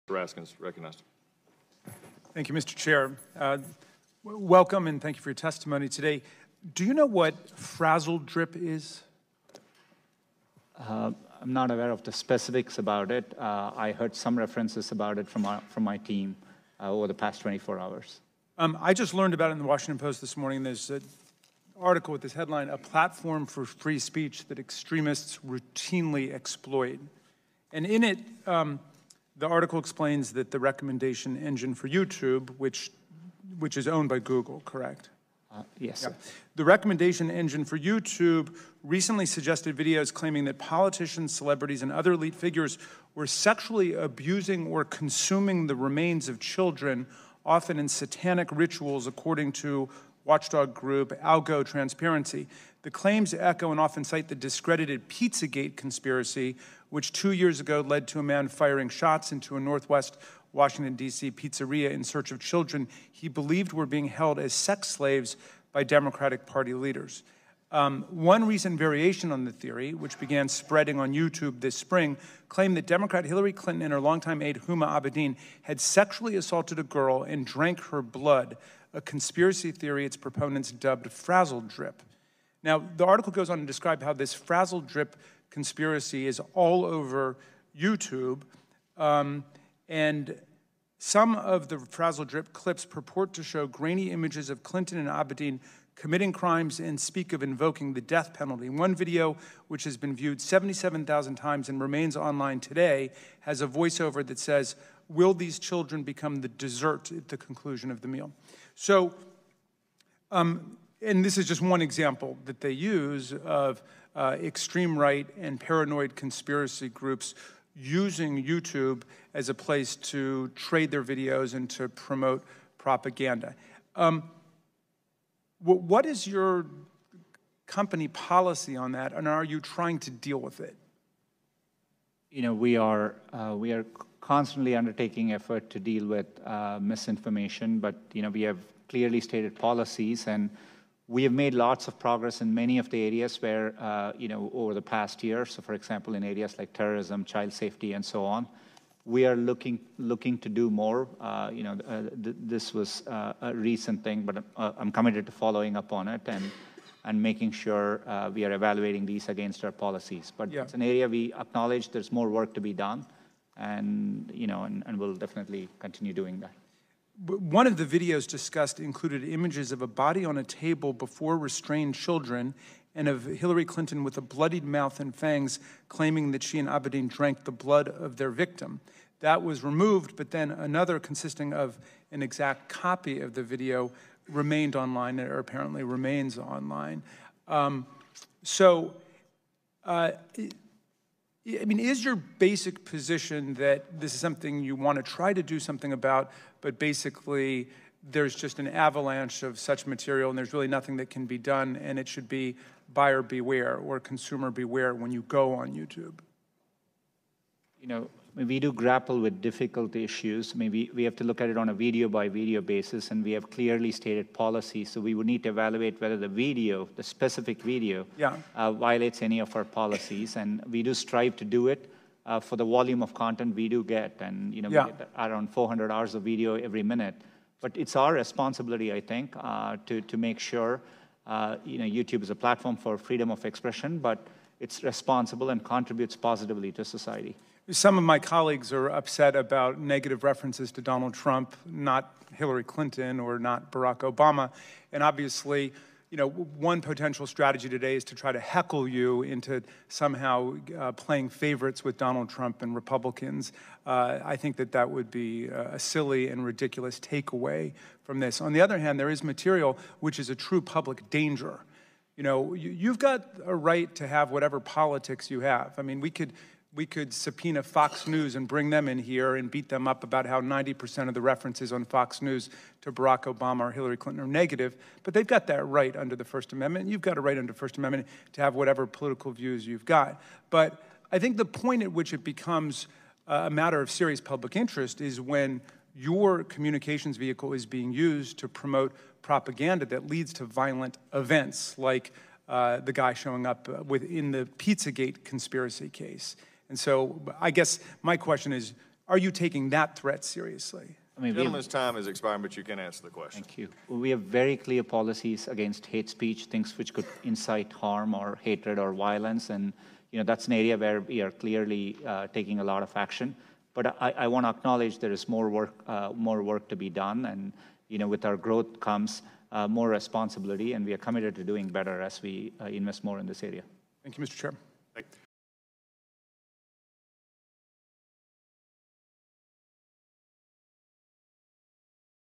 Raskins, recognized. Thank you, Mr. Chair. Welcome and thank you for your testimony today. Do you know what frazzle drip is? I'm not aware of the specifics about it. I heard some references about it from my team over the past 24 hours. I just learned about it in the Washington Post this morning. There's an article with this headline, "A Platform for Free Speech That Extremists Routinely Exploit." And in it, the article explains that the recommendation engine for YouTube, which is owned by Google, correct? Yes. Yeah. The recommendation engine for YouTube recently suggested videos claiming that politicians, celebrities, and other elite figures were sexually abusing or consuming the remains of children, often in satanic rituals, according to watchdog group Algo Transparency. The claims echo and often cite the discredited Pizzagate conspiracy, which 2 years ago led to a man firing shots into a Northwest Washington, D.C. pizzeria in search of children he believed were being held as sex slaves by Democratic Party leaders. One recent variation on the theory, which began spreading on YouTube this spring, claimed that Democrat Hillary Clinton and her longtime aide Huma Abedin had sexually assaulted a girl and drank her blood, a conspiracy theory its proponents dubbed frazzle drip. Now, the article goes on to describe how this frazzle drip conspiracy is all over YouTube, and some of the frazzle drip clips purport to show grainy images of Clinton and Abedin committing crimes and speak of invoking the death penalty. One video, which has been viewed 77,000 times and remains online today, has a voiceover that says, "Will these children become the dessert at the conclusion of the meal?" So, and this is just one example that they use of extreme right and paranoid conspiracy groups using YouTube as a place to trade their videos and to promote propaganda. What is your company policy on that, and are you trying to deal with it? You know, we are constantly undertaking effort to deal with misinformation, but you know, we have clearly stated policies, and we have made lots of progress in many of the areas where, you know, over the past year. So, for example, in areas like terrorism, child safety, and so on, we are looking to do more. You know, this was a recent thing, but I'm committed to following up on it and making sure we are evaluating these against our policies. But yeah, it's an area we acknowledge there's more work to be done, and you know, and we'll definitely continue doing that. One of the videos discussed included images of a body on a table before restrained children and of Hillary Clinton with a bloodied mouth and fangs, claiming that she and Abedin drank the blood of their victim. That was removed, but then another consisting of an exact copy of the video remained online, or apparently remains online. I mean, is your basic position that this is something you want to try to do something about, but basically there's just an avalanche of such material and there's really nothing that can be done, and it should be buyer beware or consumer beware when you go on YouTube? You know, we do grapple with difficult issues. Maybe we have to look at it on a video-by-video basis, and we have clearly stated policies. So we would need to evaluate whether the video, the specific video, violates any of our policies. And we do strive to do it for the volume of content we do get. And you know, we get around 400 hours of video every minute. But it's our responsibility, I think, to make sure you know, YouTube is a platform for freedom of expression, but it's responsible and contributes positively to society. Some of my colleagues are upset about negative references to Donald Trump, not Hillary Clinton or not Barack Obama. And obviously, you know, one potential strategy today is to try to heckle you into somehow playing favorites with Donald Trump and Republicans. I think that that would be a silly and ridiculous takeaway from this. On the other hand, there is material which is a true public danger. You know, you've got a right to have whatever politics you have. I mean, we could subpoena Fox News and bring them in here and beat them up about how 90% of the references on Fox News to Barack Obama or Hillary Clinton are negative, but they've got that right under the First Amendment. You've got a right under the First Amendment to have whatever political views you've got. But I think the point at which it becomes a matter of serious public interest is when your communications vehicle is being used to promote propaganda that leads to violent events, like the guy showing up within the Pizzagate conspiracy case. And so I guess my question is, Are you taking that threat seriously? I mean, Gentleman's time is expiring, but you can answer the question. Thank you. We have very clear policies against hate speech, things which could incite harm or hatred or violence, and that's an area where we are clearly taking a lot of action. But I want to acknowledge there is more work to be done, and with our growth comes more responsibility, and we are committed to doing better as we invest more in this area. Thank you, Mr. Chair.